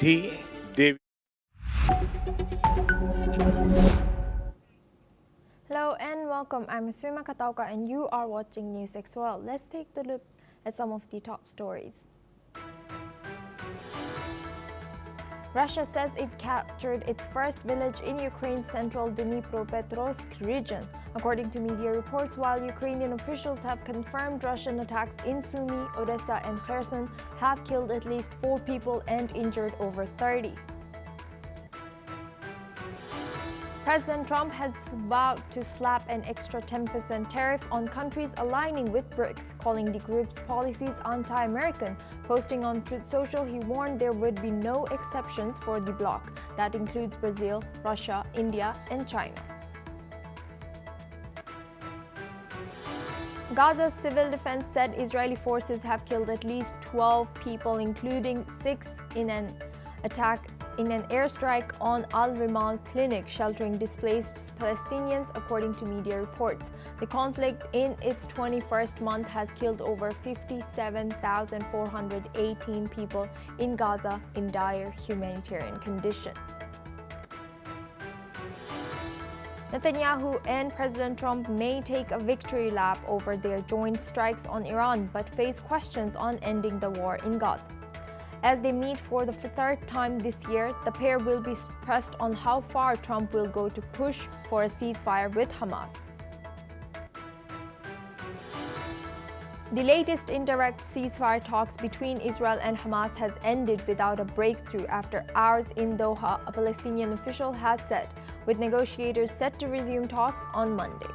थी देवी। Hello and welcome. I'm Asuma Katauka and you are watching NewsX World. Let's take a look at some of the top stories. Russia says it captured its first village in Ukraine's central Dnipropetrovsk region. According to media reports, while Ukrainian officials have confirmed Russian attacks in Sumy, Odessa and Kherson have killed at least 4 people and injured over 30. President Trump has vowed to slap an extra 10% tariff on countries aligning with BRICS, calling the group's policies anti-American. Posting on Truth Social, he warned there would be no exceptions for the bloc. That includes Brazil, Russia, India, and China. Gaza's civil defense said Israeli forces have killed at least 12 people, including 6 in an airstrike on Al-Rimal clinic sheltering displaced Palestinians, according to media reports. The conflict in its 21st month has killed over 57,418 people in Gaza in dire humanitarian conditions. Netanyahu and President Trump may take a victory lap over their joint strikes on Iran, but face questions on ending the war in Gaza. As they meet for the third time this year, the pair will be pressed on how far Trump will go to push for a ceasefire with Hamas. The latest indirect ceasefire talks between Israel and Hamas has ended without a breakthrough after hours in Doha, a Palestinian official has said, with negotiators set to resume talks on Monday.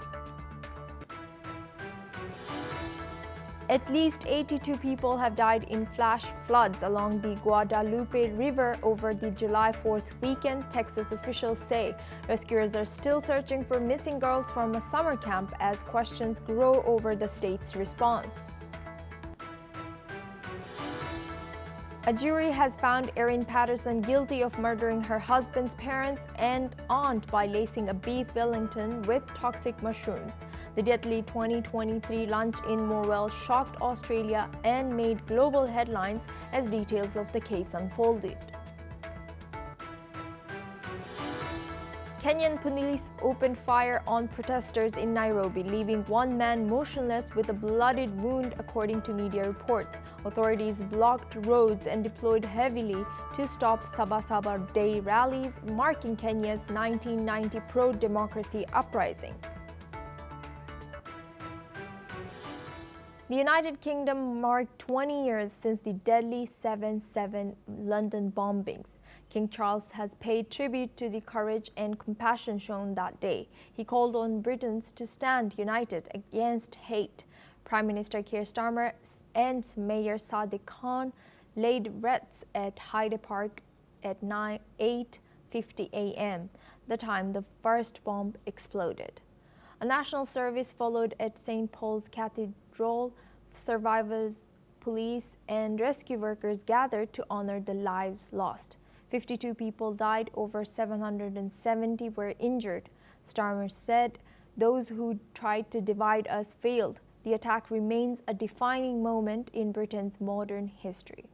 At least 82 people have died in flash floods along the Guadalupe River over the July 4th weekend, Texas officials say. Rescuers are still searching for missing girls from a summer camp as questions grow over the state's response. A jury has found Erin Patterson guilty of murdering her husband's parents and aunt by lacing a beef Wellington with toxic mushrooms. The deadly 2023 lunch in Morwell shocked Australia and made global headlines as details of the case unfolded. Kenyan police opened fire on protesters in Nairobi, leaving one man motionless with a bloodied wound, according to media reports. Authorities blocked roads and deployed heavily to stop Sabasaba Day rallies, marking Kenya's 1990 pro-democracy uprising. The United Kingdom marked 20 years since the deadly 7/7 London bombings. King Charles has paid tribute to the courage and compassion shown that day. He called on Britons to stand united against hate. Prime Minister Keir Starmer and Mayor Sadiq Khan laid wreaths at Hyde Park at 8:50 a.m., the time the first bomb exploded. A national service followed at St. Paul's Cathedral. Survivors, police, and rescue workers gathered to honor the lives lost. 52 people died, over 770 were injured. Starmer said those who tried to divide us failed. The attack remains a defining moment in Britain's modern history.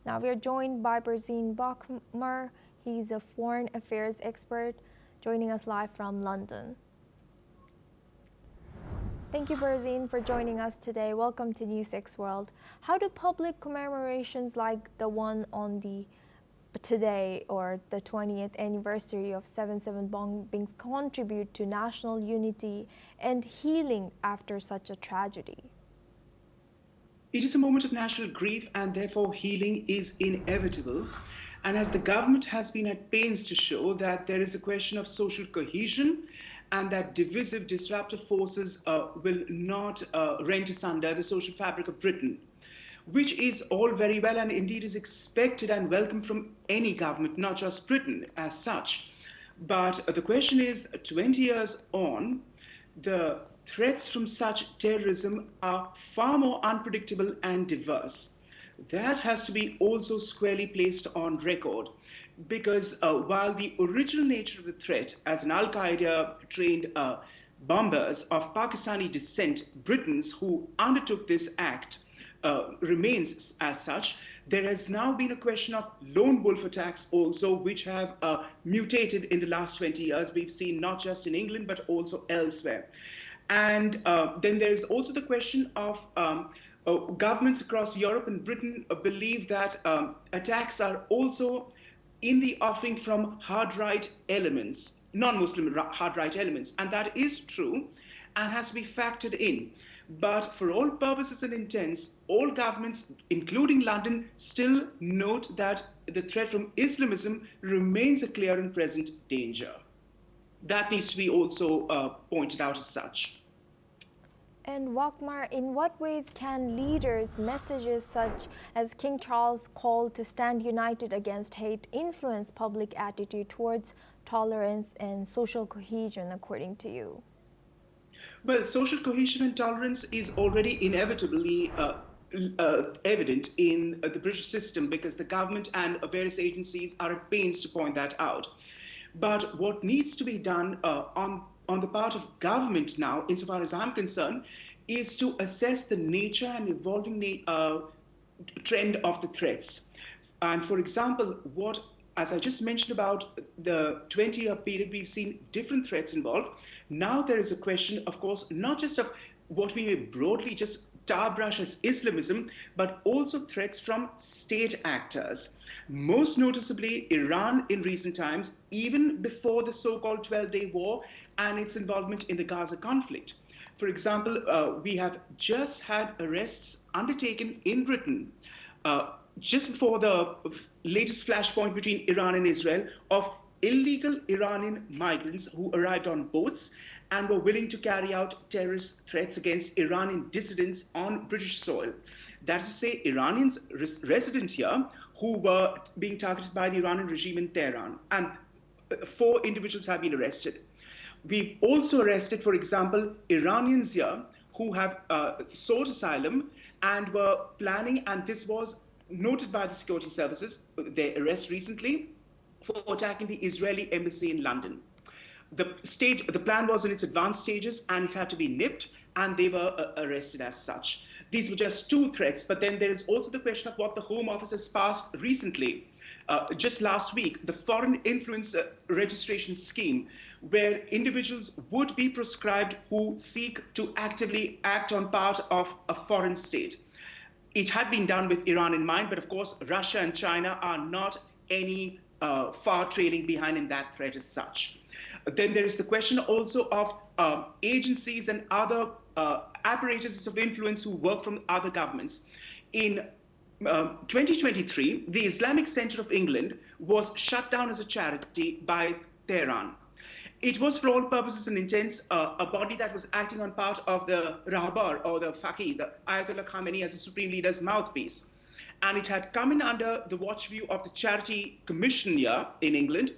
Now we are joined by Berzin Bachmer. He's a foreign affairs expert joining us live from London. Thank you, Berzin, for joining us today. Welcome to NewsX World. How do public commemorations like the one on today or the 20th anniversary of 7/7 bombings contribute to national unity and healing after such a tragedy? It is a moment of national grief and therefore healing is inevitable. And as the government has been at pains to show that there is a question of social cohesion and that divisive, disruptive forces will not rent asunder the social fabric of Britain, which is all very well and indeed is expected and welcome from any government, not just Britain as such. But the question is, 20 years on, the threats from such terrorism are far more unpredictable and diverse. That has to be also squarely placed on record, because while the original nature of the threat as an Al-Qaeda trained bombers of Pakistani descent, Britons, who undertook this act, remains as such. There has now been a question of lone wolf attacks also, which have mutated in the last 20 years. We've seen not just in England, but also elsewhere. And then there's also the question of governments across Europe and Britain believe that attacks are also in the offing from hard right elements, non-Muslim hard right elements. And that is true and has to be factored in. But for all purposes and intents, all governments, including London, still note that the threat from Islamism remains a clear and present danger. That needs to be also pointed out as such. And Wakmar, in what ways can leaders' messages such as King Charles' call to stand united against hate influence public attitude towards tolerance and social cohesion, according to you? Well, social cohesion and tolerance is already inevitably evident in the British system because the government and various agencies are at pains to point that out. But what needs to be done on the part of government now, insofar as I'm concerned, is to assess the nature and evolving trend of the threats. And for example, as I just mentioned about the 20-year period, we've seen different threats involved. Now there is a question, of course, not just of what we may broadly just tar brush as Islamism, but also threats from state actors. Most noticeably, Iran in recent times, even before the so-called 12-day war and its involvement in the Gaza conflict. For example, we have just had arrests undertaken in Britain just before the latest flashpoint between Iran and Israel of illegal Iranian migrants who arrived on boats and were willing to carry out terrorist threats against Iranian dissidents on British soil. That is to say, Iranians resident here who were being targeted by the Iranian regime in Tehran. And 4 individuals have been arrested. We've also arrested, for example, Iranians here who have sought asylum and were planning, and this was noted by the security services, their arrest recently, for attacking the Israeli embassy in London. The plan was in its advanced stages and it had to be nipped, and they were arrested as such. These were just 2 threats, but then there is also the question of what the Home Office has passed recently. Just last week, the Foreign Influence Registration Scheme, where individuals would be proscribed who seek to actively act on part of a foreign state. It had been done with Iran in mind, but of course, Russia and China are not any far trailing behind in that threat as such. Then there is the question also of agencies and other apparatuses of influence who work from other governments. In 2023, the Islamic Center of England was shut down as a charity by Tehran. It was, for all purposes and intents, a body that was acting on part of the Rahbar or the Faqih, the Ayatollah Khamenei as the supreme leader's mouthpiece. And it had come in under the watch view of the Charity Commission here in England,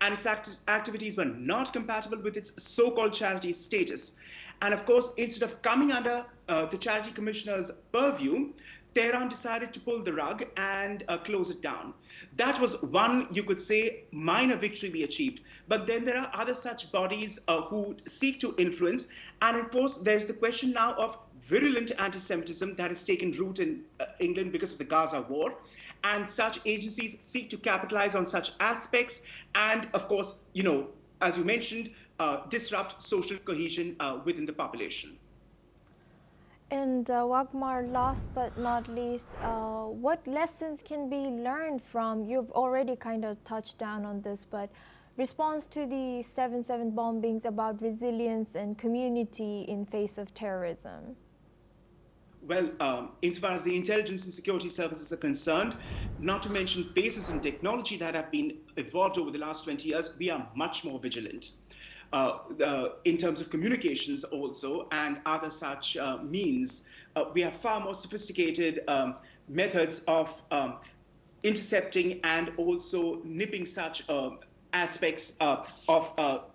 and its activities were not compatible with its so-called charity status. And of course, instead of coming under the Charity Commissioner's purview, Tehran decided to pull the rug and close it down. That was one, you could say, minor victory we achieved. But then there are other such bodies who seek to influence. And of course, there's the question now of virulent anti-Semitism that has taken root in England because of the Gaza war. And such agencies seek to capitalize on such aspects and, of course, as you mentioned, disrupt social cohesion within the population. And Wagmar, last but not least, what lessons can be learned from, you've already kind of touched down on this, but response to the 7/7 bombings about resilience and community in face of terrorism? Well, insofar as the intelligence and security services are concerned, not to mention bases in technology that have been evolved over the last 20 years, we are much more vigilant. In terms of communications also and other such means, we have far more sophisticated methods of intercepting and also nipping such aspects of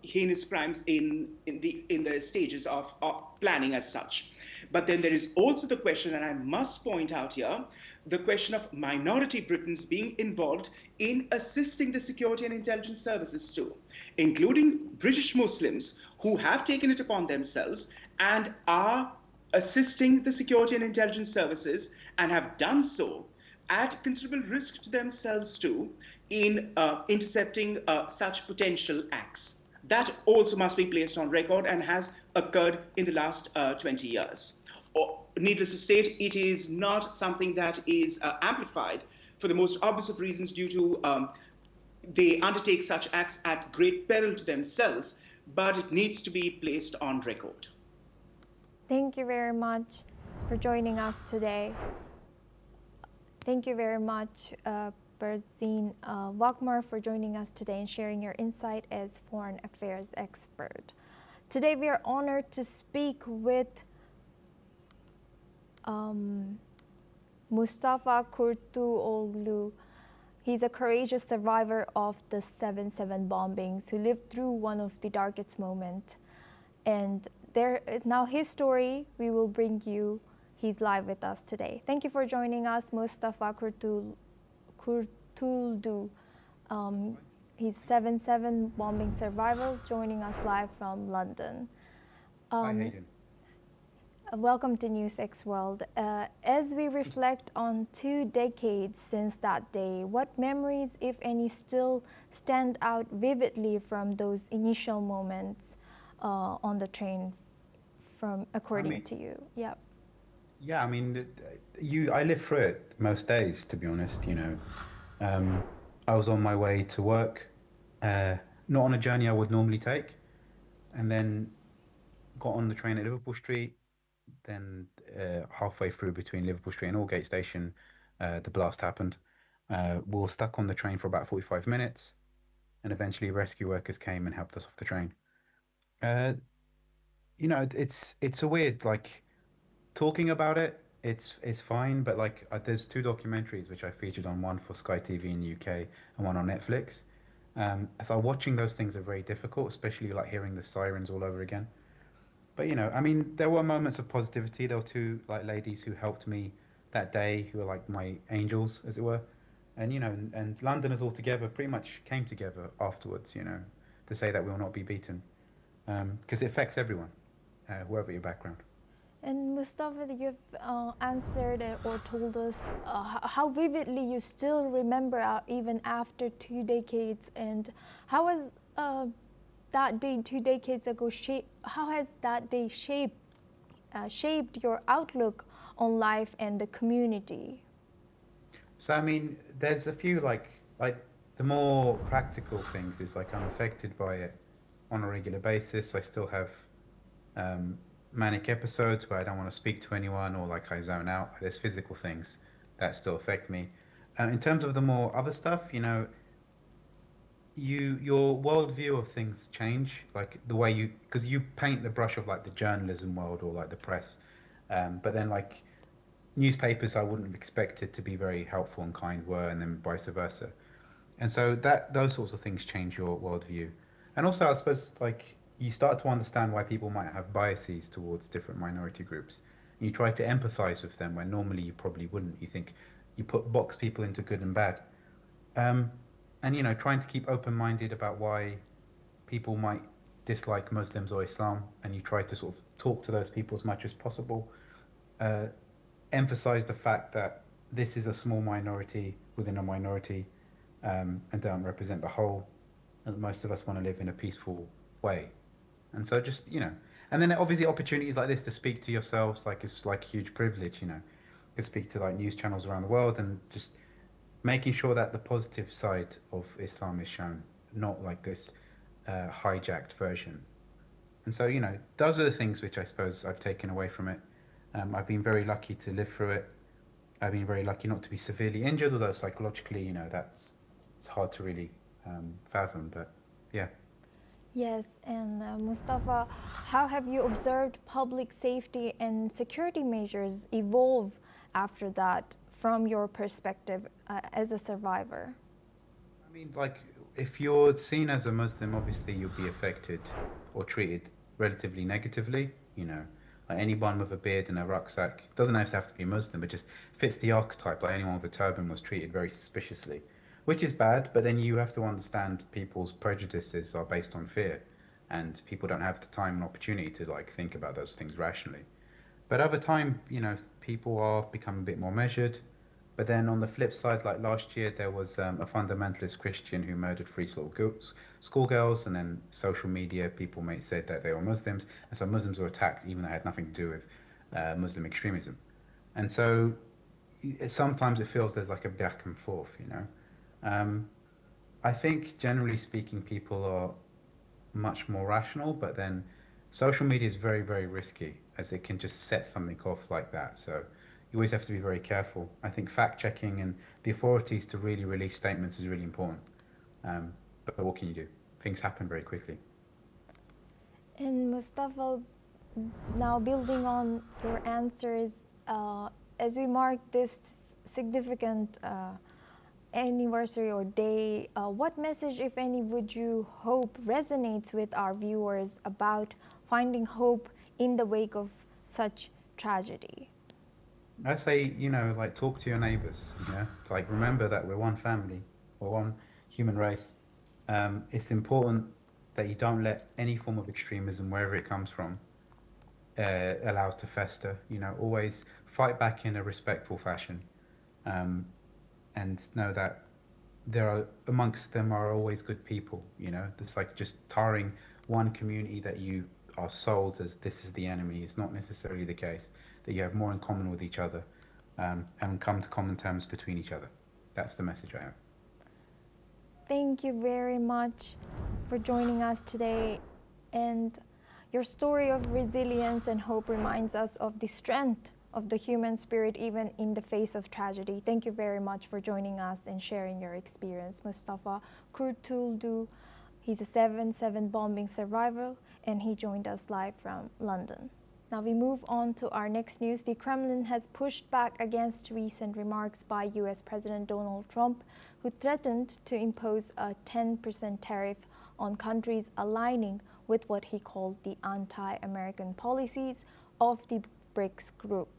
heinous crimes in the stages of planning as such. But then there is also the question, and I must point out here, the question of minority Britons being involved in assisting the security and intelligence services too, including British Muslims who have taken it upon themselves and are assisting the security and intelligence services and have done so at considerable risk to themselves too in intercepting such potential acts. That also must be placed on record and has occurred in the last 20 years. Needless to state, it is not something that is amplified for the most obvious of reasons due to they undertake such acts at great peril to themselves, but it needs to be placed on record. Thank you very much for joining us today. Thank you very much, Berzin Wakmar, for joining us today and sharing your insight as foreign affairs expert. Today we are honored to speak with Mustafa Kurtuoglu. He's a courageous survivor of the 7/7 bombings who lived through one of the darkest moments. And now his story, we will bring you. He's live with us today. Thank you for joining us, Mustafa Kurtuldu. He's 7/7 bombing survivor, joining us live from London. Hi, Hayden. Welcome to NewsX World. As we reflect on 2 decades since that day, what memories, if any, still stand out vividly from those initial moments on the train, according to you? Yeah. Yeah, I mean, I live through it most days, to be honest. I was on my way to work, not on a journey I would normally take, and then got on the train at Liverpool Street. Then halfway through between Liverpool Street and Aldgate Station, the blast happened. We were stuck on the train for about 45 minutes, and eventually rescue workers came and helped us off the train. It's a weird, like, talking about it. It's fine, but like there's 2 documentaries which I featured on, one for Sky TV in the UK and one on Netflix. So watching those things are very difficult, especially like hearing the sirens all over again. But I mean, there were moments of positivity. There were 2 like ladies who helped me that day, who were like my angels, as it were. And and Londoners all together pretty much came together afterwards, to say that we will not be beaten, because it affects everyone, whoever your background. And Mustafa, you've answered or told us how vividly you still remember even after 2 decades, and how was that day 2 decades ago how has that day shaped your outlook on life and the community? So I mean, there's a few like the more practical things is like I'm affected by it on a regular basis. I still have manic episodes where I don't want to speak to anyone, or like I zone out. There's physical things that still affect me. In terms of the more other stuff, your worldview of things change, like the way because you paint the brush of like the journalism world or like the press, but then like newspapers I wouldn't have expected to be very helpful and kind were, and then vice versa. And so those sorts of things change your worldview. And also I suppose like you start to understand why people might have biases towards different minority groups. And you try to empathize with them when normally you probably wouldn't. You think you box people into good and bad. And trying to keep open-minded about why people might dislike Muslims or Islam, and you try to sort of talk to those people as much as possible. Emphasize the fact that this is a small minority within a minority, and don't represent the whole, and most of us want to live in a peaceful way. And so just, and then obviously opportunities like this to speak to yourselves, like it's like a huge privilege, to speak to like news channels around the world, and just making sure that the positive side of Islam is shown, not like this hijacked version. And so, those are the things which I suppose I've taken away from it. I've been very lucky to live through it. I've been very lucky not to be severely injured, although psychologically, it's hard to really fathom, but yeah. Yes, and Mustafa, how have you observed public safety and security measures evolve after that from your perspective as a survivor? I mean, like, if you're seen as a Muslim, obviously you'll be affected or treated relatively negatively, Like anyone with a beard and a rucksack doesn't necessarily have to be Muslim, but just fits the archetype. Like anyone with a turban was treated very suspiciously, which is bad. But then you have to understand people's prejudices are based on fear, and people don't have the time and opportunity to like think about those things rationally. But over time, people are becoming a bit more measured. But then on the flip side, like last year, there was a fundamentalist Christian who murdered three little girls, schoolgirls, and then social media people may said that they were Muslims, and so Muslims were attacked, even though it had nothing to do with Muslim extremism. And so sometimes it feels there's like a back and forth. I think generally speaking, people are much more rational, but then social media is very, very risky as it can just set something off like that. So you always have to be very careful. I think fact checking and the authorities to really release statements is really important. But what can you do? Things happen very quickly. And Mustafa, now building on your answers, as we mark this significant anniversary or day, what message, if any, would you hope resonates with our viewers about finding hope in the wake of such tragedy? I say, like talk to your neighbors, like remember that we're one family, we're one human race. It's important that you don't let any form of extremism, wherever it comes from, allow it to fester. Always fight back in a respectful fashion, and know that amongst them are always good people. It's like just tarring one community that you are sold as this is the enemy. It's not necessarily the case. That you have more in common with each other, and come to common terms between each other. That's the message I have. Thank you very much for joining us today. And your story of resilience and hope reminds us of the strength of the human spirit even in the face of tragedy. Thank you very much for joining us and sharing your experience. Mustafa Kurtuldu, he's a 7/7 bombing survivor, and he joined us live from London. Now we move on to our next news. The Kremlin has pushed back against recent remarks by US President Donald Trump, who threatened to impose a 10% tariff on countries aligning with what he called the anti-American policies of the BRICS group.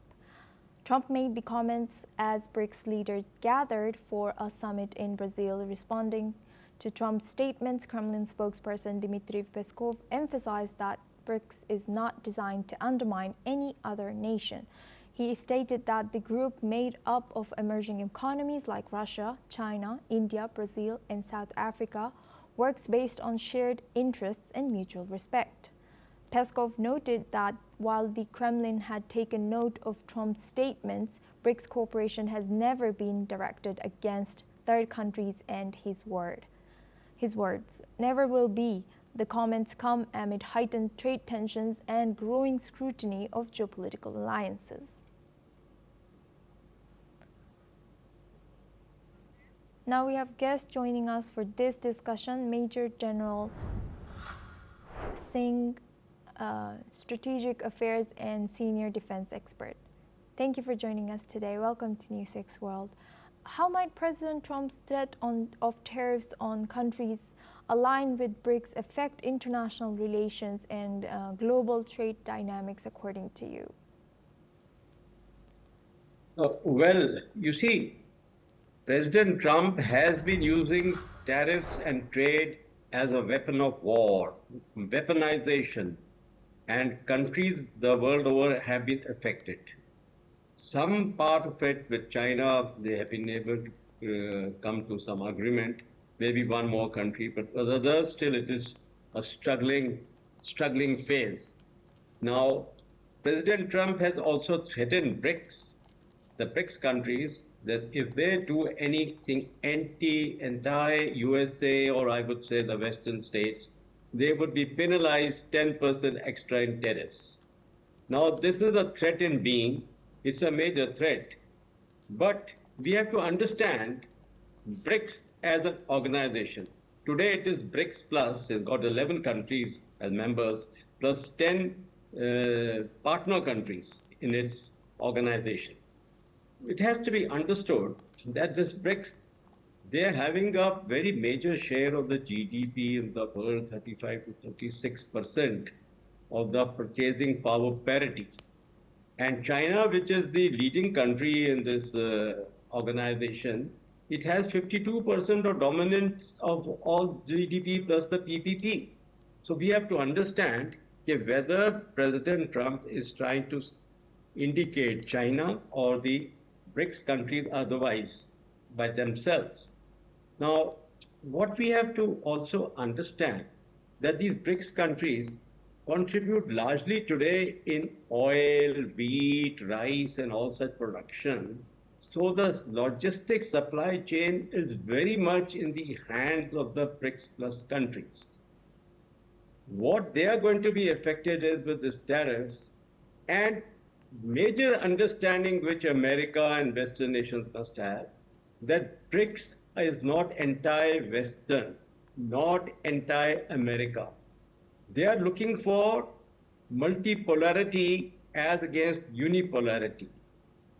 Trump made the comments as BRICS leaders gathered for a summit in Brazil. Responding to Trump's statements, Kremlin spokesperson Dmitry Peskov emphasized that BRICS is not designed to undermine any other nation. He stated that the group, made up of emerging economies like Russia, China, India, Brazil, and South Africa, works based on shared interests and mutual respect. Peskov noted that while the Kremlin had taken note of Trump's statements, BRICS cooperation has never been directed against third countries, and his words never will be. The comments come amid heightened trade tensions and growing scrutiny of geopolitical alliances. Now we have guests joining us for this discussion. Major General Singh, Strategic Affairs and Senior Defense Expert. Thank you for joining us today. Welcome to NewsX World. How might President Trump's threat of tariffs on countries aligned with BRICS affect international relations and global trade dynamics, according to you? Well, you see, President Trump has been using tariffs and trade as a weapon of war, weaponization, and countries the world over have been affected. Some part of it with China, they have been able to come to some agreement, maybe one more country, but with others, still it is a struggling phase. Now, President Trump has also threatened BRICS, the BRICS countries, that if they do anything anti-USA, or I would say the Western states, they would be penalized 10% extra in tariffs. Now, this is a threat in being. It's a major threat. But we have to understand BRICS as an organization. Today it is BRICS Plus, it's got 11 countries as members, plus 10 partner countries in its organization. It has to be understood that this BRICS, they're having a very major share of the GDP in the world, 35 to 36% of the purchasing power parity. And China, which is the leading country in this organization, it has 52% of dominance of all GDP plus the PPP. So we have to understand whether President Trump is trying to indicate China or the BRICS countries otherwise by themselves. Now, what we have to also understand that these BRICS countries contribute largely today in oil, wheat, rice, and all such production. So the logistics supply chain is very much in the hands of the BRICS plus countries. What they are going to be affected is with these tariffs and major understanding which America and Western nations must have that BRICS is not anti-Western, not anti-America. They are looking for multipolarity as against unipolarity.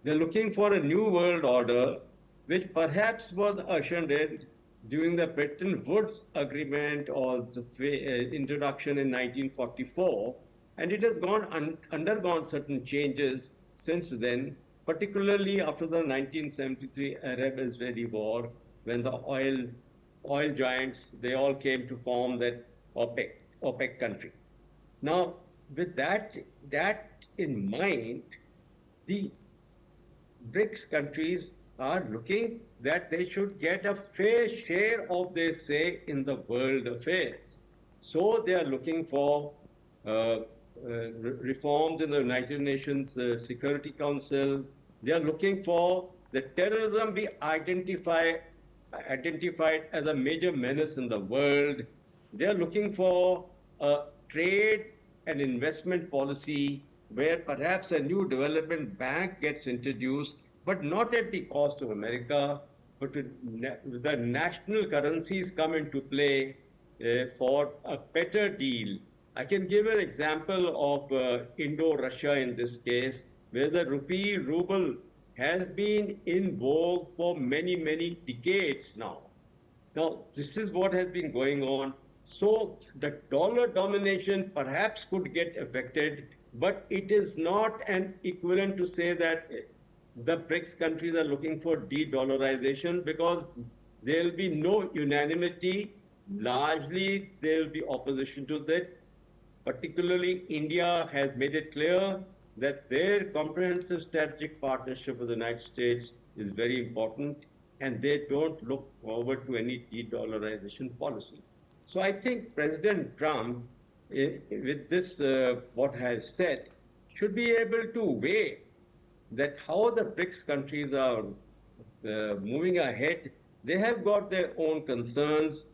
They're looking for a new world order, which perhaps was ushered in during the Bretton Woods Agreement or the introduction in 1944, and it has undergone certain changes since then, particularly after the 1973 Arab-Israeli War, when the oil giants, they all came to form that OPEC country. Now, with that in mind, the BRICS countries are looking that they should get a fair share of their say in the world affairs. So they are looking for reforms in the United Nations Security Council. They are looking for the terrorism be identified as a major menace in the world. They are looking for a trade and investment policy where perhaps a new development bank gets introduced, but not at the cost of America, but the national currencies come into play for a better deal. I can give an example of Indo-Russia in this case, where the ruble has been in vogue for many, many decades now. Now, this is what has been going on. So the dollar domination perhaps could get affected, but it is not an equivalent to say that the BRICS countries are looking for de-dollarization, because there will be no unanimity. Largely, there will be opposition to that. Particularly, India has made it clear that their comprehensive strategic partnership with the United States is very important, and they don't look forward to any de-dollarization policy. So I think President Trump, with this, what has said, should be able to weigh that how the BRICS countries are moving ahead. They have got their own concerns.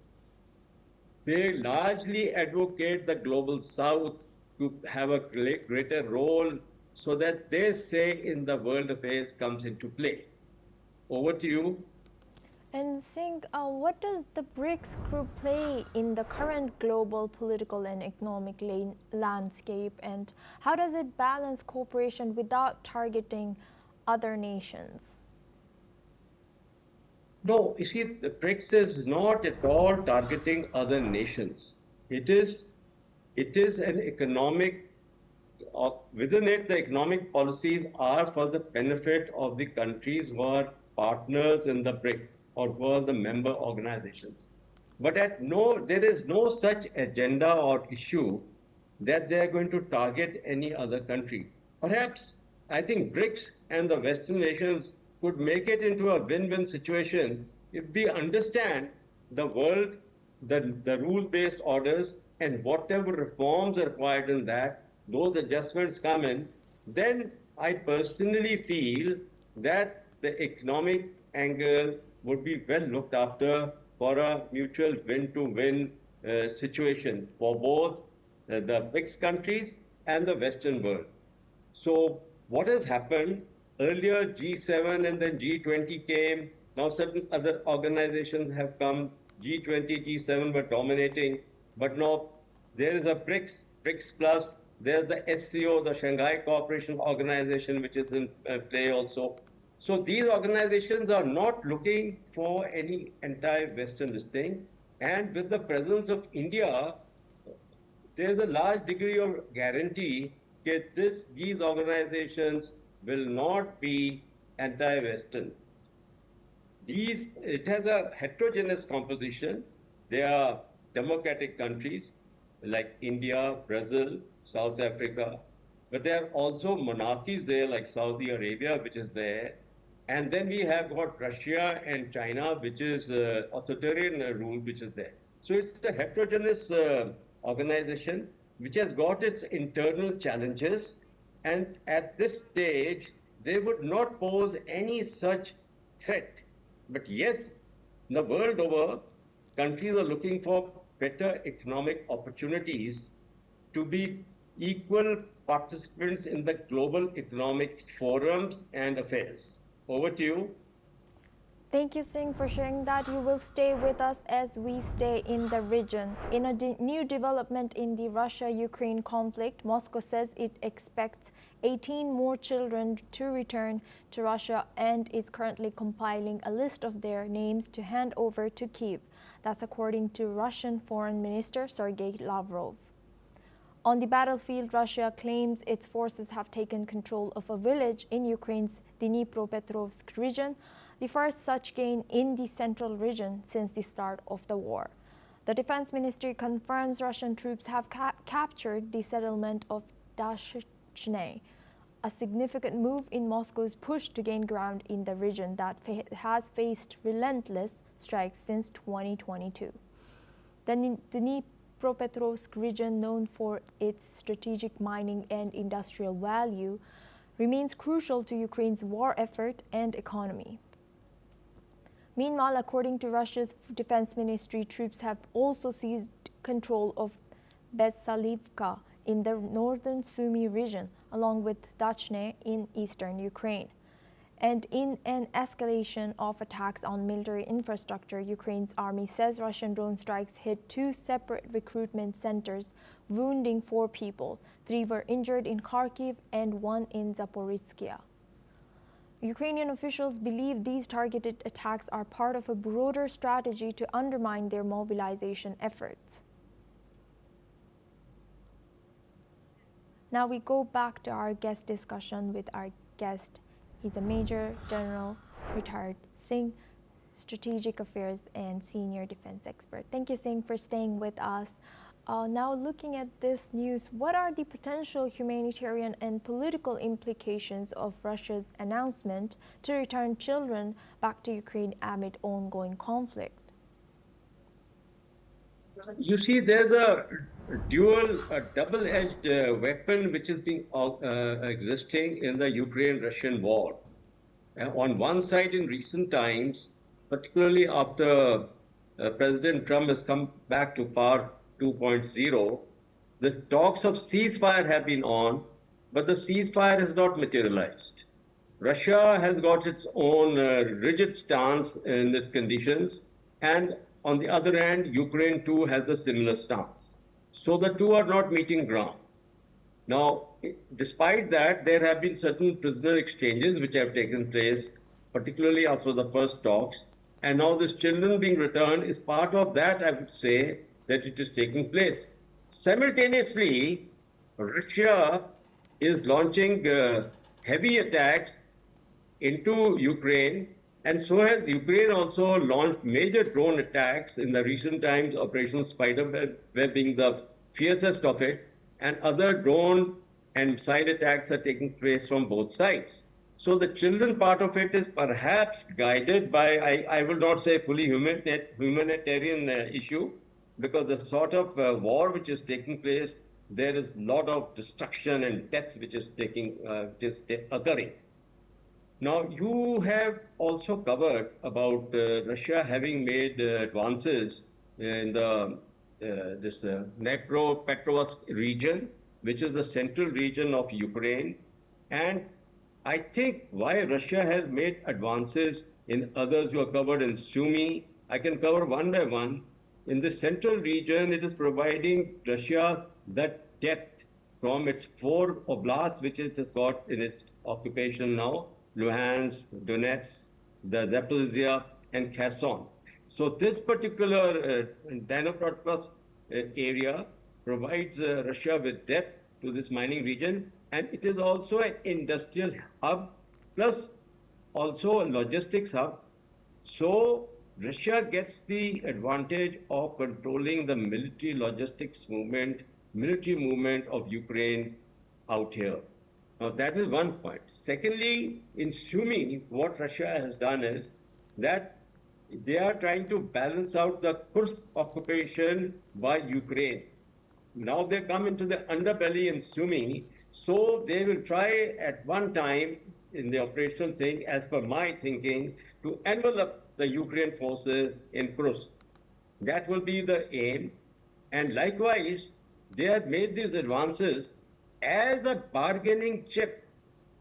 They largely advocate the global south to have a greater role so that their say in the world affairs comes into play. Over to you. And Singh, what does the BRICS group play in the current global political and economic landscape, and how does it balance cooperation without targeting other nations? No, you see, the BRICS is not at all targeting other nations. It is an economic, within it, the economic policies are for the benefit of the countries who are partners in the BRICS or who are the member organizations. But there is no such agenda or issue that they are going to target any other country. Perhaps, I think BRICS and the Western nations could make it into a win-win situation if we understand the world, the rule-based orders, and whatever reforms are required in that, those adjustments come in. Then I personally feel that the economic angle would be well looked after for a mutual win-to-win situation for both the BRICS countries and the Western world. So what has happened? Earlier, G7 and then G20 came. Now certain other organizations have come. G20, G7 were dominating. But now there is a BRICS Plus. There's the SCO, the Shanghai Cooperation Organization, which is in play also. So these organizations are not looking for any anti-Western this thing. And with the presence of India, there's a large degree of guarantee that these organizations will not be anti-Western. It has a heterogeneous composition. They are democratic countries like India, Brazil, South Africa, but there are also monarchies there like Saudi Arabia, which is there. And then we have got Russia and China, which is authoritarian rule, which is there. So it's a heterogeneous organization which has got its internal challenges. And at this stage, they would not pose any such threat. But yes, the world over, countries are looking for better economic opportunities to be equal participants in the global economic forums and affairs. Over to you. Thank you, Singh, for sharing that. You will stay with us as we stay in the region. In a new development in the Russia-Ukraine conflict, Moscow says it expects 18 more children to return to Russia and is currently compiling a list of their names to hand over to Kyiv. That's according to Russian Foreign Minister Sergei Lavrov. On the battlefield, Russia claims its forces have taken control of a village in Ukraine's Dnipropetrovsk region, the first such gain in the central region since the start of the war. The Defense Ministry confirms Russian troops have captured the settlement of Dashchne, a significant move in Moscow's push to gain ground in the region that has faced relentless strikes since 2022. The Dnipropetrovsk region, known for its strategic mining and industrial value, remains crucial to Ukraine's war effort and economy. Meanwhile, according to Russia's defense ministry, troops have also seized control of Besalivka in the northern Sumy region, along with Dachne in eastern Ukraine. And in an escalation of attacks on military infrastructure, Ukraine's army says Russian drone strikes hit 2 separate recruitment centers, wounding 4 people. 3 were injured in Kharkiv and 1 in Zaporizhzhia. Ukrainian officials believe these targeted attacks are part of a broader strategy to undermine their mobilization efforts. Now we go back to our guest discussion with our guest. He's a Major General, retired Singh, Strategic Affairs and Senior Defense Expert. Thank you, Singh, for staying with us. Now looking at this news, what are the potential humanitarian and political implications of Russia's announcement to return children back to Ukraine amid ongoing conflict? You see, there's a double-edged weapon which is being existing in the Ukraine-Russian war. On one side, in recent times, particularly after President Trump has come back to power 2.0, the talks of ceasefire have been on, but the ceasefire has not materialized. Russia has got its own rigid stance in these conditions, and on the other hand, Ukraine too has a similar stance. So the two are not meeting ground. Now, despite that, there have been certain prisoner exchanges which have taken place, particularly after the first talks, and now this children being returned is part of that, I would say, that it is taking place. Simultaneously, Russia is launching heavy attacks into Ukraine, and so has Ukraine also launched major drone attacks in the recent times, Operation Spiderweb being the fiercest of it, and other drone and missile attacks are taking place from both sides. So the children part of it is perhaps guided by, I will not say fully humanitarian issue, because the sort of war which is taking place, there is a lot of destruction and death which is occurring. Now, you have also covered about Russia having made advances in this Dnipropetrovsk region, which is the central region of Ukraine. And I think why Russia has made advances in others who are covered in Sumy, I can cover one by one. In the central region, it is providing Russia that depth from its 4 oblasts, which it has got in its occupation now, Luhansk, Donetsk, the Zaporizhzhia, and Kherson. So this particular Dnipropetrovsk area provides Russia with depth to this mining region, and it is also an industrial hub, plus also a logistics hub. So Russia gets the advantage of controlling the military movement of Ukraine out here. Now that is one point. Secondly, in Sumy, what Russia has done is that they are trying to balance out the Kursk occupation by Ukraine. Now they come into the underbelly in Sumy, so they will try at one time in the operational thing, as per my thinking, to envelop the Ukraine forces in Kursk. That will be the aim. And likewise, they have made these advances as a bargaining chip.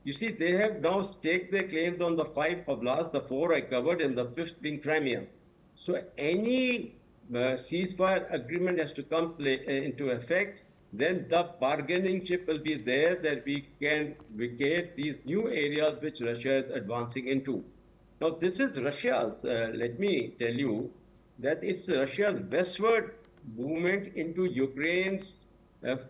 You see, they have now staked their claims on the 5 oblasts, the 4 I covered, and the 5th being Crimea. So any ceasefire agreement has to come into effect, then the bargaining chip will be there that we can vacate these new areas which Russia is advancing into. Now, this is Russia's, let me tell you, that it's Russia's westward movement into Ukraine's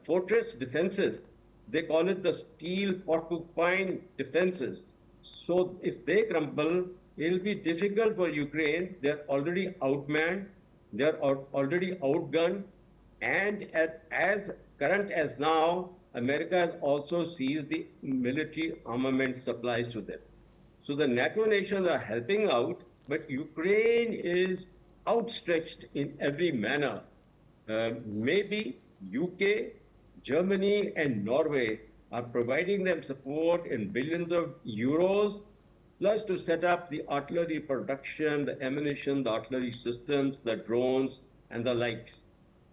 fortress defenses. They call it the steel porcupine defenses. So if they crumble, it'll be difficult for Ukraine. They're already outmanned, they're already outgunned, and as current as now, America has also seized the military armament supplies to them. So the NATO nations are helping out, but Ukraine is outstretched in every manner. Maybe UK, Germany, and Norway are providing them support in billions of euros, plus to set up the artillery production, the ammunition, the artillery systems, the drones, and the likes.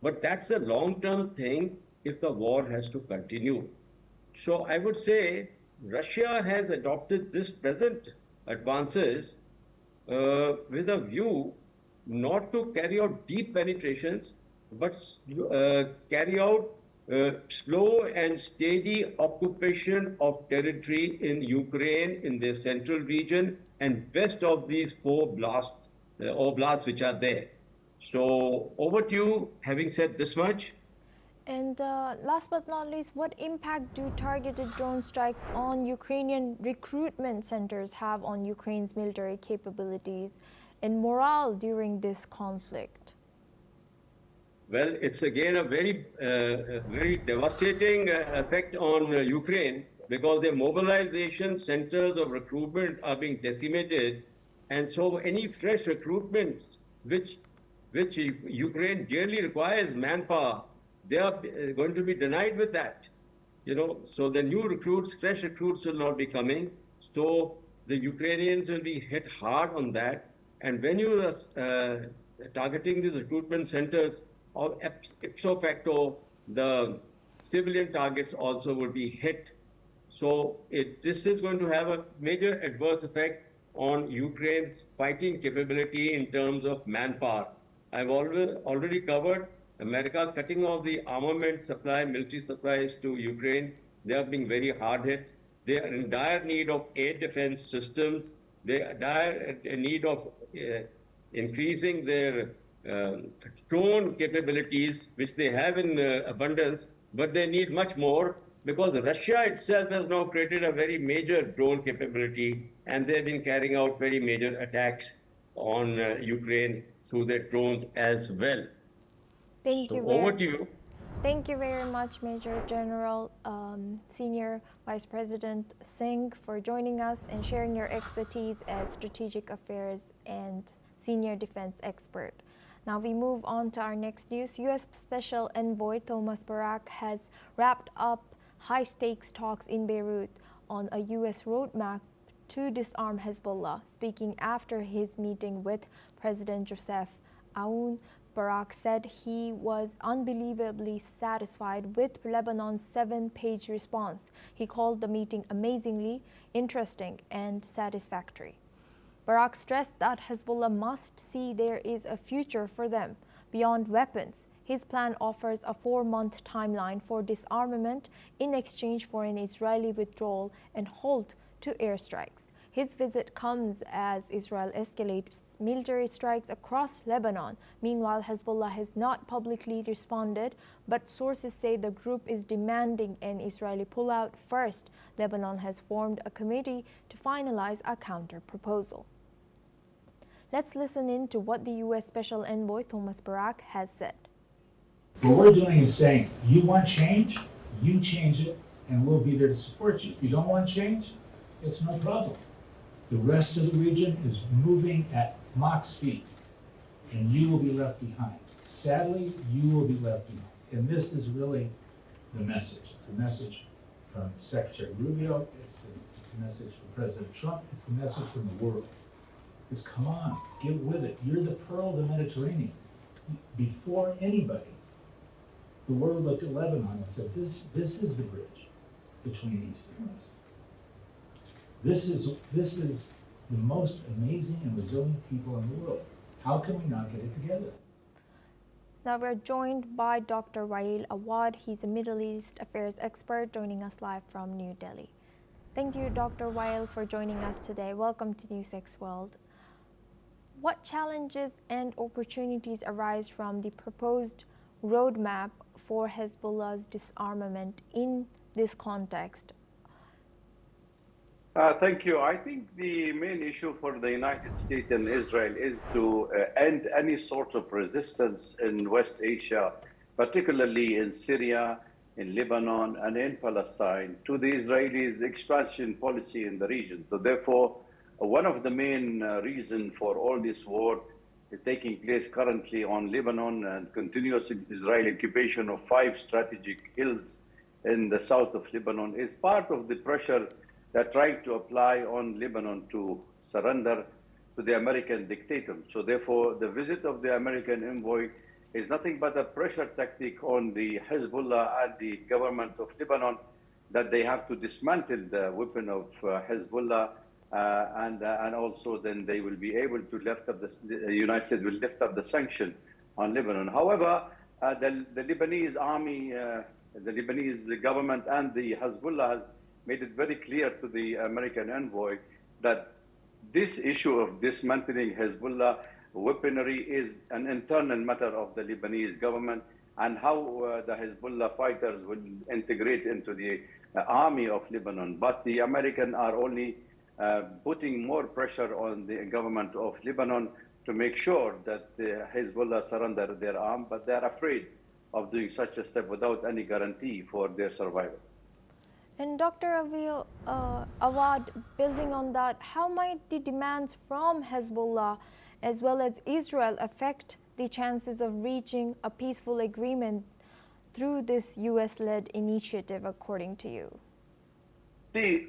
But that's a long-term thing if the war has to continue. So I would say Russia has adopted this present advances with a view not to carry out deep penetrations, but carry out slow and steady occupation of territory in Ukraine, in the central region, and west of these 4 oblasts which are there. So over to you, having said this much. And last but not least, what impact do targeted drone strikes on Ukrainian recruitment centers have on Ukraine's military capabilities and morale during this conflict? Well, it's again a very devastating effect on Ukraine, because their mobilization centers of recruitment are being decimated, and so any fresh recruitments which Ukraine dearly requires manpower, they are going to be denied with that. So the new recruits, fresh recruits will not be coming. So the Ukrainians will be hit hard on that. And when you are targeting these recruitment centers, ipso facto, the civilian targets also will be hit. So this is going to have a major adverse effect on Ukraine's fighting capability in terms of manpower. I've already covered America cutting off the armament supply, military supplies to Ukraine. They are being very hard hit. They are in dire need of air defense systems. They are dire need of increasing their drone capabilities, which they have in abundance, but they need much more, because Russia itself has now created a very major drone capability, and they've been carrying out very major attacks on Ukraine through their drones as well. Over to you. Thank you very much, Major General Senior Vice President Singh, for joining us and sharing your expertise as strategic affairs and senior defense expert. Now we move on to our next news. U.S. Special Envoy Thomas Barak has wrapped up high-stakes talks in Beirut on a U.S. roadmap to disarm Hezbollah. Speaking after his meeting with President Joseph Aoun, Barak said he was unbelievably satisfied with Lebanon's 7-page response. He called the meeting amazingly interesting and satisfactory. Barak stressed that Hezbollah must see there is a future for them beyond weapons. His plan offers a 4-month timeline for disarmament in exchange for an Israeli withdrawal and halt to airstrikes. His visit comes as Israel escalates military strikes across Lebanon. Meanwhile, Hezbollah has not publicly responded, but sources say the group is demanding an Israeli pullout first. Lebanon has formed a committee to finalize a counter-proposal. Let's listen in to what the U.S. Special Envoy Thomas Barak has said. What we're doing is saying, you want change, you change it, and we'll be there to support you. If you don't want change, it's no problem. The rest of the region is moving at Mach speed, and you will be left behind. Sadly, you will be left behind. And this is really the message. It's the message from Secretary Rubio, it's the message from President Trump, it's the message from the world. It's come on, get with it. You're the pearl of the Mediterranean. Before anybody, the world looked at Lebanon and said, this is the bridge between East and West. This is the most amazing and resilient people in the world. How can we not get it together? Now we're joined by Dr. Wael Awad. He's a Middle East affairs expert joining us live from New Delhi. Thank you, Dr. Wael, for joining us today. Welcome to NewsX World. What challenges and opportunities arise from the proposed roadmap for Hezbollah's disarmament in this context? Thank you. I think the main issue for the United States and Israel is to end any sort of resistance in West Asia, particularly in Syria, in Lebanon, and in Palestine, to the Israelis' expansion policy in the region. So therefore, one of the main reasons for all this war is taking place currently on Lebanon and continuous Israeli occupation of 5 strategic hills in the south of Lebanon is part of the pressure that tried to apply on Lebanon to surrender to the American dictator. So therefore, the visit of the American envoy is nothing but a pressure tactic on the Hezbollah and the government of Lebanon that they have to dismantle the weapon of Hezbollah, and also then they will be able to lift up the United States will lift up the sanction on Lebanon. However, the Lebanese army, the Lebanese government and the Hezbollah made it very clear to the American envoy that this issue of dismantling Hezbollah weaponry is an internal matter of the Lebanese government, and how the Hezbollah fighters will integrate into the army of Lebanon. But the Americans are only putting more pressure on the government of Lebanon to make sure that the Hezbollah surrender their arm, but they are afraid of doing such a step without any guarantee for their survival. And Dr. Awad, building on that, how might the demands from Hezbollah as well as Israel affect the chances of reaching a peaceful agreement through this US-led initiative, according to you? See,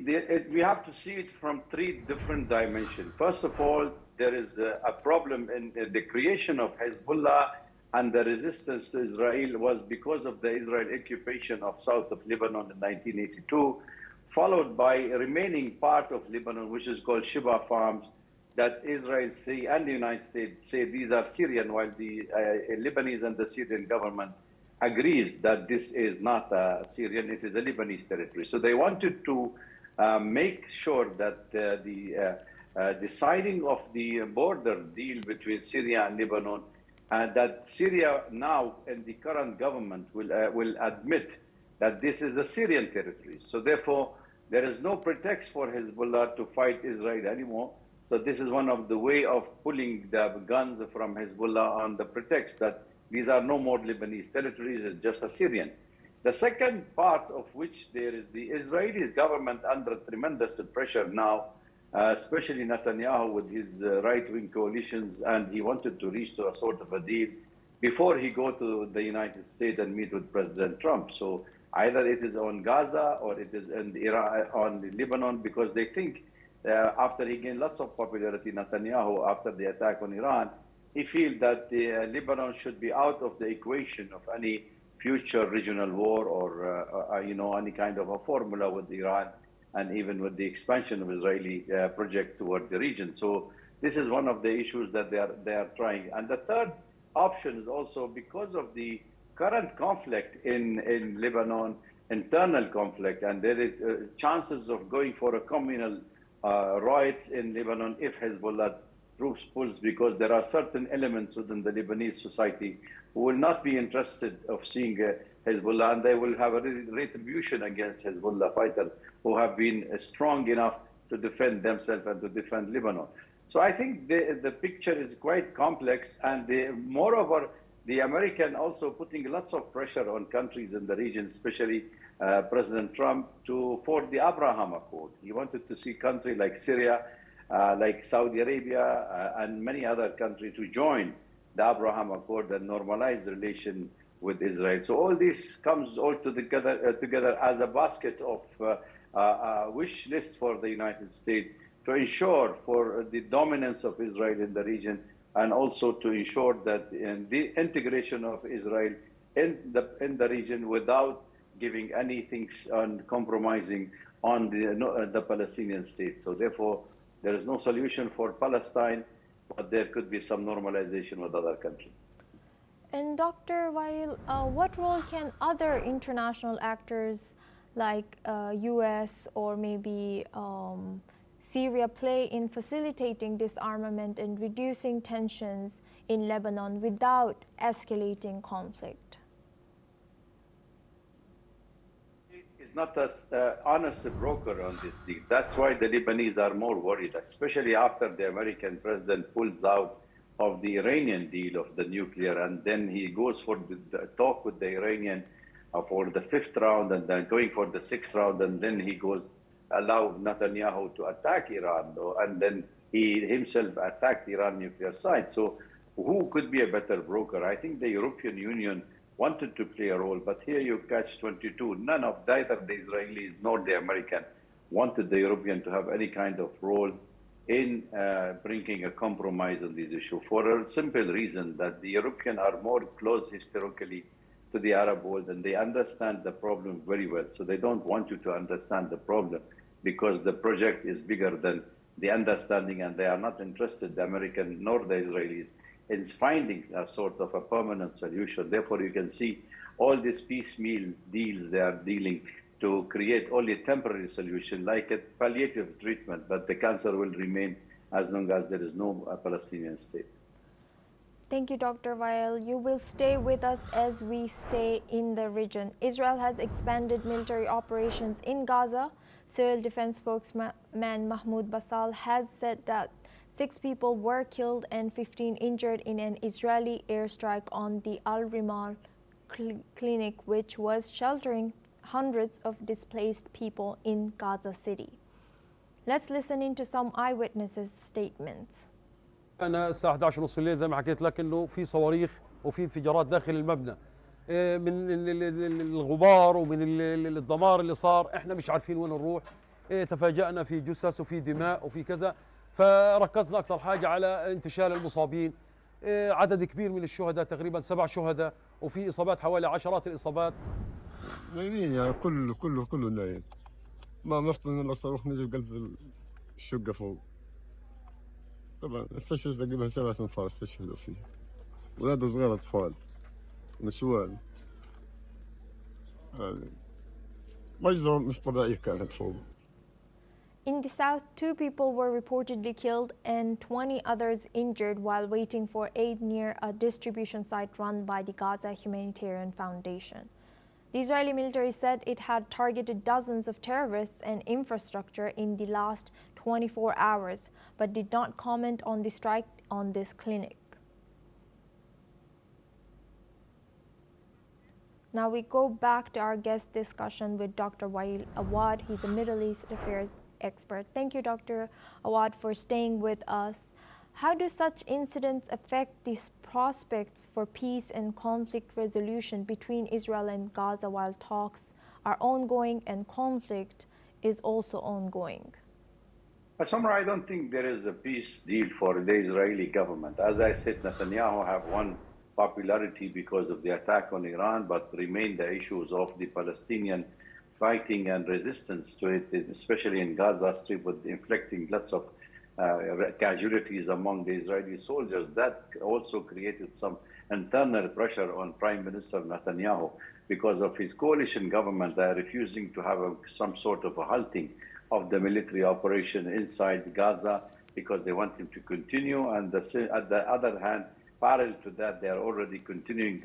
we have to see it from 3 different dimensions. First of all, there is a problem in the creation of Hezbollah, and the resistance to Israel was because of the Israel occupation of south of Lebanon in 1982, followed by a remaining part of Lebanon, which is called Shiba Farms, that Israel say and the United States say these are Syrian, while the Lebanese and the Syrian government agrees that this is not Syrian, it is a Lebanese territory. So they wanted to make sure that the signing of the border deal between Syria and Lebanon, that Syria now and the current government will admit that this is a Syrian territory. So therefore, there is no pretext for Hezbollah to fight Israel anymore. So this is one of the way of pulling the guns from Hezbollah on the pretext that these are no more Lebanese territories, it's just a Syrian. The second part of which there is the Israeli government under tremendous pressure now, especially Netanyahu with his right-wing coalitions, and he wanted to reach to a sort of a deal before he go to the United States and meet with President Trump. So either it is on Gaza or it is in Iran, on the Lebanon, because they think after he gained lots of popularity, Netanyahu, after the attack on Iran, he feels that Lebanon should be out of the equation of any future regional war or any kind of a formula with Iran, and even with the expansion of Israeli project toward the region. So this is one of the issues that they are trying. And the third option is also because of the current conflict in Lebanon, internal conflict, and there is chances of going for a communal riots in Lebanon if Hezbollah troops pulls, because there are certain elements within the Lebanese society who will not be interested of seeing Hezbollah, and they will have a retribution against Hezbollah fighters who have been strong enough to defend themselves and to defend Lebanon. So I think the picture is quite complex, and moreover, the American also putting lots of pressure on countries in the region, especially President Trump, for the Abraham Accord. He wanted to see countries like Syria, like Saudi Arabia, and many other countries to join the Abraham Accord and normalize relation with Israel. So all this comes all together as a basket of wish list for the United States to ensure for the dominance of Israel in the region, and also to ensure that in the integration of Israel in the region without giving anything on compromising on the Palestinian state. So therefore, there is no solution for Palestine, but there could be some normalization with other countries. And Dr. Wael, what role can other international actors like US or maybe Syria play in facilitating disarmament and reducing tensions in Lebanon without escalating conflict? Is not an honest broker on this deal. That's why the Lebanese are more worried, especially after the American president pulls out of the Iranian deal of the nuclear, and then he goes for the talk with the Iranian for the 5th round, and then going for the 6th round, and then he goes allow Netanyahu to attack Iran, and then he himself attacked Iran nuclear site. So who could be a better broker? I think the European Union wanted to play a role, but here you catch 22. Neither the Israelis nor the American wanted the European to have any kind of role in bringing a compromise on this issue, for a simple reason that the Europeans are more close historically to the Arab world, and they understand the problem very well. So they don't want you to understand the problem, because the project is bigger than the understanding, and they are not interested, the American nor the Israelis, in finding a sort of a permanent solution. Therefore, you can see all these piecemeal deals they are dealing to create only a temporary solution, like a palliative treatment, but the cancer will remain as long as there is no Palestinian state. Thank you, Dr. Wael. You will stay with us as we stay in the region. Israel has expanded military operations in Gaza. Civil defense spokesman Mahmoud Basal has said that 6 people were killed and 15 injured in an Israeli airstrike on the Al-Rimal clinic, which was sheltering hundreds of displaced people in Gaza City. Let's listen into some eyewitnesses' statements. أنا الساعة 11:30 الليل زي ما حكيت لك إنه في صواريخ وفي انفجارات داخل المبنى، من الغبار ومن الدمار اللي صار إحنا مش عارفين وين نروح. تفاجأنا في جثث وفي دماء وفي كذا، فركزنا أكثر حاجة على انتشال المصابين. عدد كبير من الشهداء، تقريبا 7 شهداء، وفي إصابات حوالي عشرات الإصابات. نايمين يعني كله نايم. ما مفتنا إلا صاروخ نزل قلب الشقة فوق. طبعا استشهد تقريبا 7 أنفار استشهدوا فيه، ولاد صغار أطفال نسوان. مجزرة مش طبيعية كانت فوق. In the south, 2 people were reportedly killed and 20 others injured while waiting for aid near a distribution site run by the Gaza Humanitarian Foundation. The Israeli military said it had targeted dozens of terrorists and infrastructure in the last 24 hours, but did not comment on the strike on this clinic. Now we go back to our guest discussion with Dr. Wael Awad. He's a Middle East affairs expert. Thank you, Dr. Awad, for staying with us. How do such incidents affect the prospects for peace and conflict resolution between Israel and Gaza while talks are ongoing and conflict is also ongoing? Samra, I don't think there is a peace deal for the Israeli government. As I said, Netanyahu have won popularity because of the attack on Iran, but remain the issues of the Palestinian fighting and resistance to it, especially in Gaza Strip, with inflicting lots of casualties among the Israeli soldiers. That also created some internal pressure on Prime Minister Netanyahu because of his coalition government. They are refusing to have some sort of a halting of the military operation inside Gaza because they want him to continue. And at the other hand, parallel to that, they are already continuing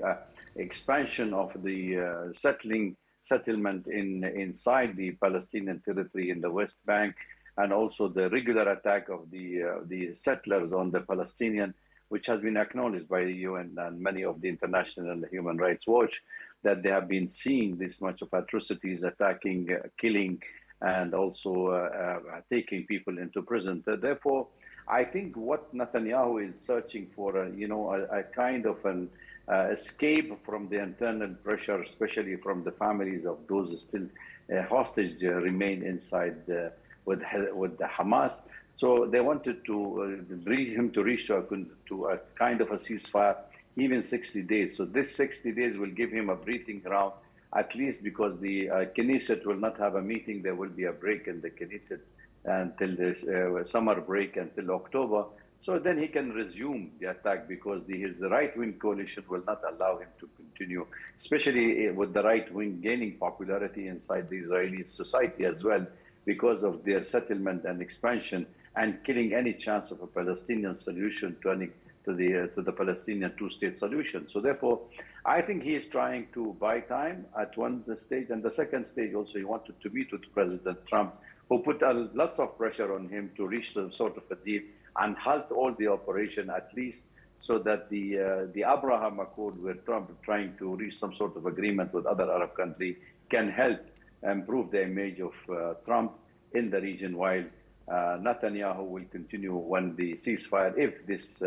expansion of the settlement inside the Palestinian territory in the West Bank, and also the regular attack of the settlers on the Palestinian, which has been acknowledged by the UN and many of the international Human Rights Watch, that they have been seeing this much of atrocities, attacking, killing, and also taking people into prison. Therefore, I think what Netanyahu is searching for, a kind of an escape from the internal pressure, especially from the families of those still hostage remain inside with the Hamas. So they wanted to bring him to reach to a kind of a ceasefire, even 60 days. So this 60 days will give him a breathing ground, at least because the Knesset will not have a meeting. There will be a break in the Knesset until this summer break until October. So then he can resume the attack because his right-wing coalition will not allow him to continue, especially with the right-wing gaining popularity inside the Israeli society as well because of their settlement and expansion and killing any chance of a Palestinian solution to the Palestinian two-state solution. So therefore, I think he is trying to buy time at one stage, and the second stage also he wanted to meet with President Trump, who put lots of pressure on him to reach some sort of a deal and halt all the operation at least, so that the Abraham Accord, where Trump is trying to reach some sort of agreement with other Arab countries, can help improve the image of Trump in the region, while Netanyahu will continue when the ceasefire, if this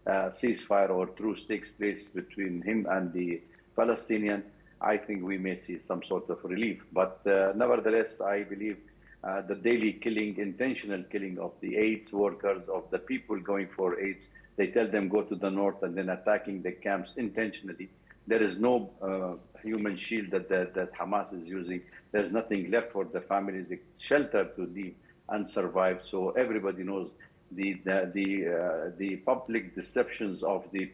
ceasefire or truce takes place between him and the Palestinian, I think we may see some sort of relief. But nevertheless, I believe the daily killing, intentional killing of the AIDS workers, of the people going for AIDS, they tell them go to the north and then attacking the camps intentionally. There is no human shield that Hamas is using. There's nothing left for the families, shelter to live and survive. So everybody knows the public deceptions of the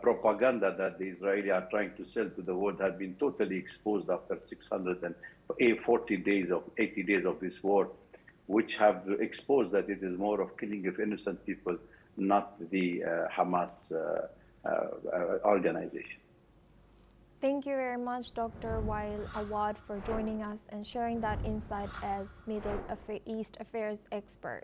propaganda that the Israelis are trying to sell to the world have been totally exposed after 640 days of 80 days of this war, which have exposed that it is more of killing of innocent people, not the Hamas organization. Thank you very much, Dr. Wael Awad, for joining us and sharing that insight as Middle East Affairs expert.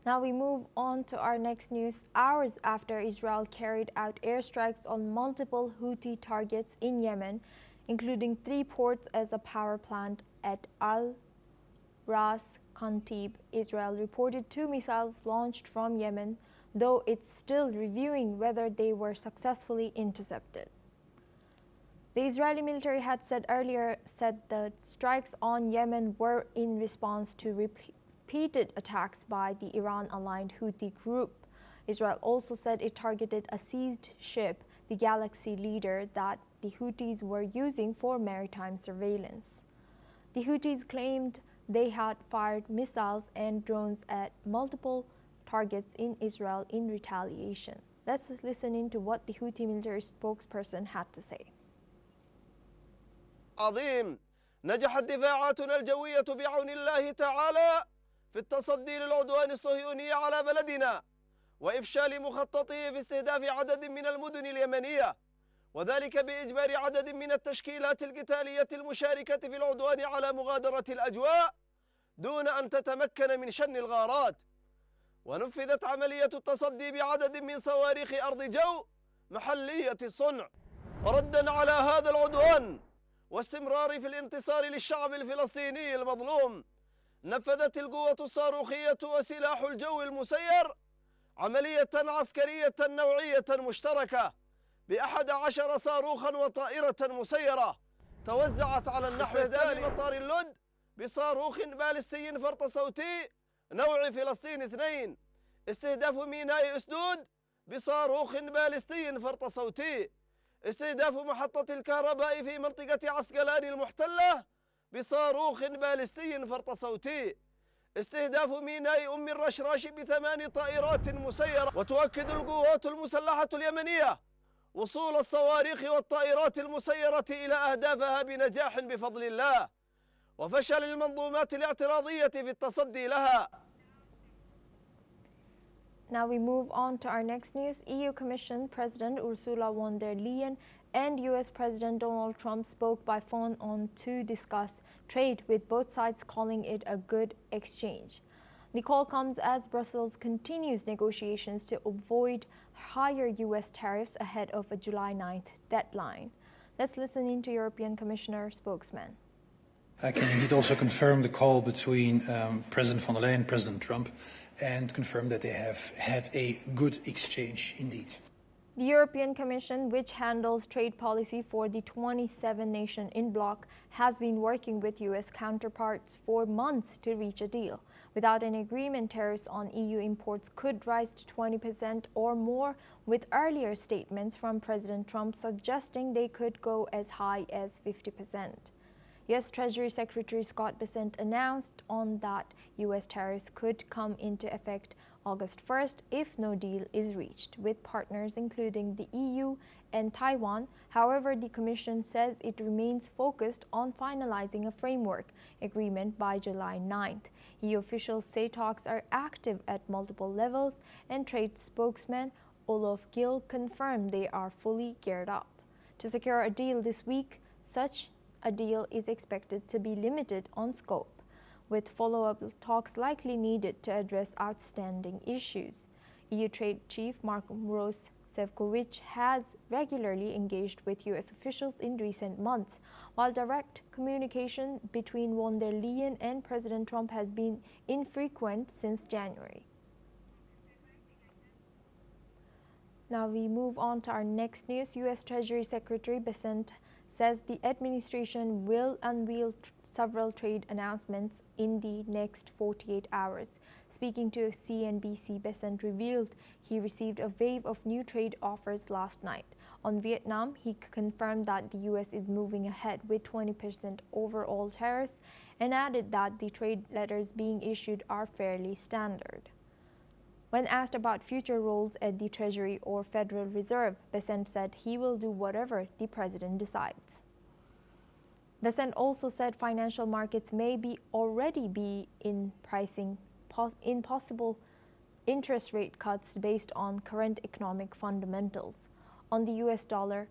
Now we move on to our next news. Hours after Israel carried out airstrikes on multiple Houthi targets in Yemen, including 3 ports as a power plant at Al-Ras Kantib, Israel reported 2 missiles launched from Yemen, though it's still reviewing whether they were successfully intercepted. The Israeli military had said the strikes on Yemen were in response to repeated attacks by the Iran-aligned Houthi group. Israel also said it targeted a seized ship, the Galaxy Leader, that the Houthis were using for maritime surveillance. The Houthis claimed they had fired missiles and drones at multiple targets in Israel in retaliation. Let's listen into what the Houthi military spokesperson had to say. عظيم نجحت دفاعاتنا الجوية بعون الله تعالى في التصدي للعدوان الصهيوني على بلدنا وإفشال مخططه في استهداف عدد من المدن اليمنية، وذلك بإجبار عدد من التشكيلات القتالية المشاركة في العدوان على مغادرة الأجواء دون أن تتمكن من شن الغارات. ونفذت عملية التصدي بعدد من صواريخ أرض جو محلية الصنع. وردا على هذا العدوان واستمرار في الانتصار للشعب الفلسطيني المظلوم، نفذت القوة الصاروخية وسلاح الجو المسير عملية عسكرية نوعية مشتركة ب11 صاروخا وطائرة مسيرة توزعت على النحو التالي: مطار اللد بصاروخ باليستي فرط صوتي نوع فلسطين 2، استهداف ميناء أسدود بصاروخ باليستي فرط صوتي، استهداف محطة الكهرباء في منطقة عسقلان المحتلة بصاروخ باليستي فرط صوتي، استهداف ميناء أم الرشراش ب8 طائرات مسيرة. وتؤكد القوات المسلحة اليمنية وصول الصواريخ والطائرات المسيرة إلى أهدافها بنجاح بفضل الله. وفشل المنظومات الاعتراضية في التصدي لها. Now we move on to our next news. EU Commission President Ursula von der Leyen and US President Donald Trump spoke by phone to discuss trade, with both sides calling it a good exchange. The call comes as Brussels continues negotiations to avoid higher US tariffs ahead of a July 9th deadline. Let's listen into European Commissioner spokesman. I can indeed also confirm the call between President von der Leyen and President Trump, and confirm that they have had a good exchange indeed. The European Commission, which handles trade policy for the 27-nation in bloc, has been working with US counterparts for months to reach a deal. Without an agreement, tariffs on EU imports could rise to 20% or more, with earlier statements from President Trump suggesting they could go as high as 50%. U.S. Treasury Secretary Scott Bessent announced on that U.S. tariffs could come into effect August 1st if no deal is reached with partners including the EU and Taiwan. However, the Commission says it remains focused on finalizing a framework agreement by July 9th. EU officials say talks are active at multiple levels, and trade spokesman Olof Gill confirmed they are fully geared up to secure a deal this week. Such a deal is expected to be limited on scope, with follow-up talks likely needed to address outstanding issues. EU Trade Chief Maros Sefcovic has regularly engaged with US officials in recent months, while direct communication between von der Leyen and President Trump has been infrequent since January. Now we move on to our next news. US Treasury Secretary Bessent says the administration will unveil several trade announcements in the next 48 hours. Speaking to CNBC, Bessent revealed he received a wave of new trade offers last night. On Vietnam, he confirmed that the U.S. is moving ahead with 20% overall tariffs, and added that the trade letters being issued are fairly standard. When asked about future roles at the Treasury or Federal Reserve, Bessent said he will do whatever the president decides. Bessent also said financial markets may already be in pricing in possible interest rate cuts based on current economic fundamentals. On the US dollar,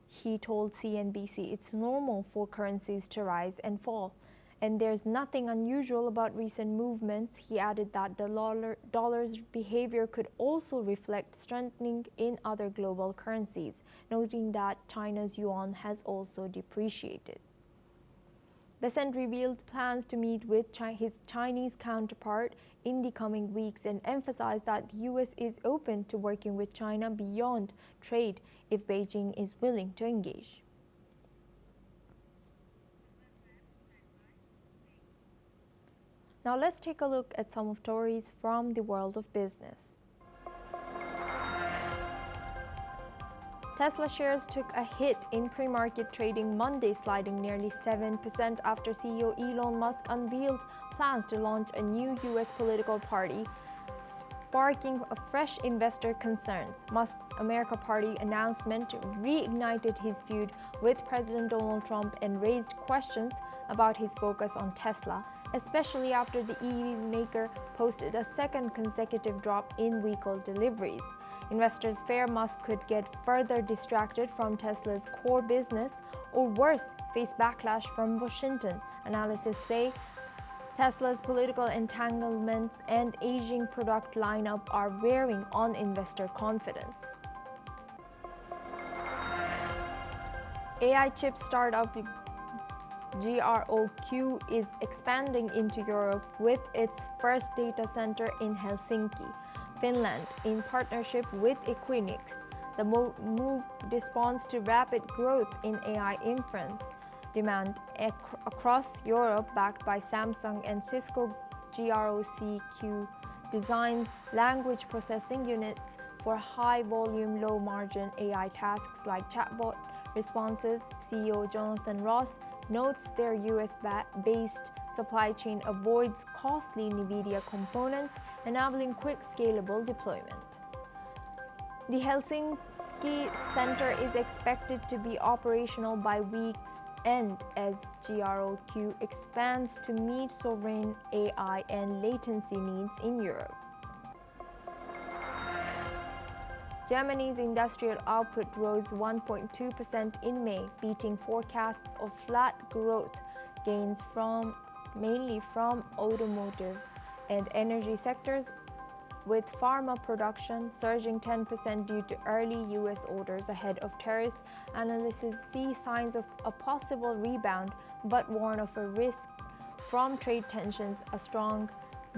he told CNBC it's normal for currencies to rise and fall, and there's nothing unusual about recent movements. He added that the dollar's behavior could also reflect strengthening in other global currencies, noting that China's yuan has also depreciated. Bessent revealed plans to meet with his Chinese counterpart in the coming weeks, and emphasized that the U.S. is open to working with China beyond trade if Beijing is willing to engage. Now let's take a look at some of stories from the world of business. Tesla shares took a hit in pre-market trading Monday, sliding nearly 7% after CEO Elon Musk unveiled plans to launch a new U.S. political party, sparking fresh investor concerns. Musk's America Party announcement reignited his feud with President Donald Trump and raised questions about his focus on Tesla, especially after the EV maker posted a second consecutive drop in vehicle deliveries. Investors fear Musk could get further distracted from Tesla's core business, or worse, face backlash from Washington. Analysts say Tesla's political entanglements and aging product lineup are wearing on investor confidence. AI chip startup GROQ is expanding into Europe with its first data center in Helsinki, Finland, in partnership with Equinix. The move responds to rapid growth in AI inference demand across Europe, backed by Samsung and Cisco. GROQ designs language processing units for high-volume, low-margin AI tasks like chatbot responses. CEO Jonathan Ross notes their US-based supply chain avoids costly NVIDIA components, enabling quick, scalable deployment. The Helsinki center is expected to be operational by week's end as GROQ expands to meet sovereign AI and latency needs in Europe. Germany's industrial output rose 1.2% in May, beating forecasts of flat growth gains mainly from automotive and energy sectors, with pharma production surging 10% due to early U.S. orders ahead of tariffs. Analysts see signs of a possible rebound, but warn of a risk from trade tensions, a strong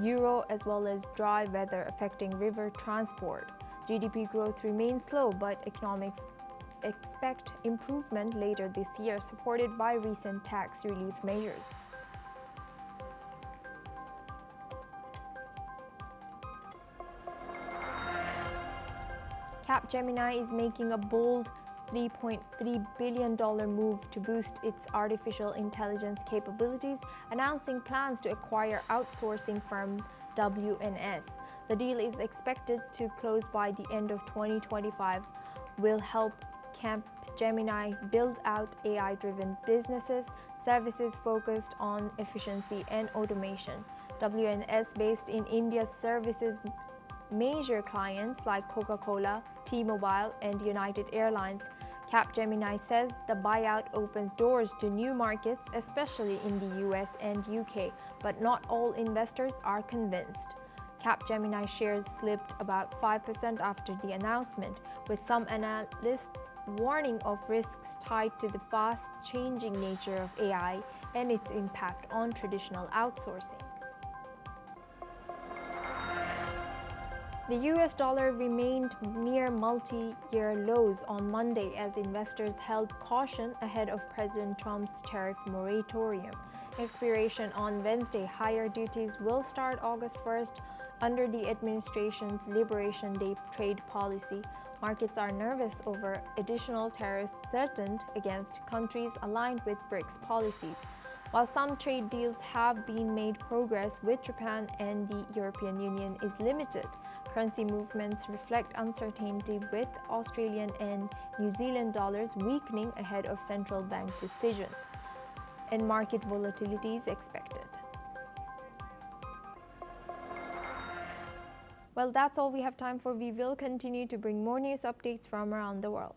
euro, as well as dry weather affecting river transport. GDP growth remains slow, but economics expect improvement later this year, supported by recent tax relief measures. Capgemini is making a bold $3.3 billion move to boost its artificial intelligence capabilities, announcing plans to acquire outsourcing firm WNS. The deal is expected to close by the end of 2025, will help Capgemini build out AI-driven businesses, services focused on efficiency and automation. WNS, based in India, services major clients like Coca-Cola, T-Mobile, and United Airlines. Capgemini says the buyout opens doors to new markets, especially in the US and UK, but not all investors are convinced. Capgemini shares slipped about 5% after the announcement, with some analysts warning of risks tied to the fast-changing nature of AI and its impact on traditional outsourcing. The US dollar remained near multi-year lows on Monday as investors held caution ahead of President Trump's tariff moratorium expiration on Wednesday. Higher duties will start August 1st under the administration's Liberation Day trade policy. Markets are nervous over additional tariffs threatened against countries aligned with BRICS policies. While some trade deals have been made, progress with Japan and the European Union is limited. Currency movements reflect uncertainty, with Australian and New Zealand dollars weakening ahead of central bank decisions, and market volatility is expected. Well, that's all we have time for. We will continue to bring more news updates from around the world.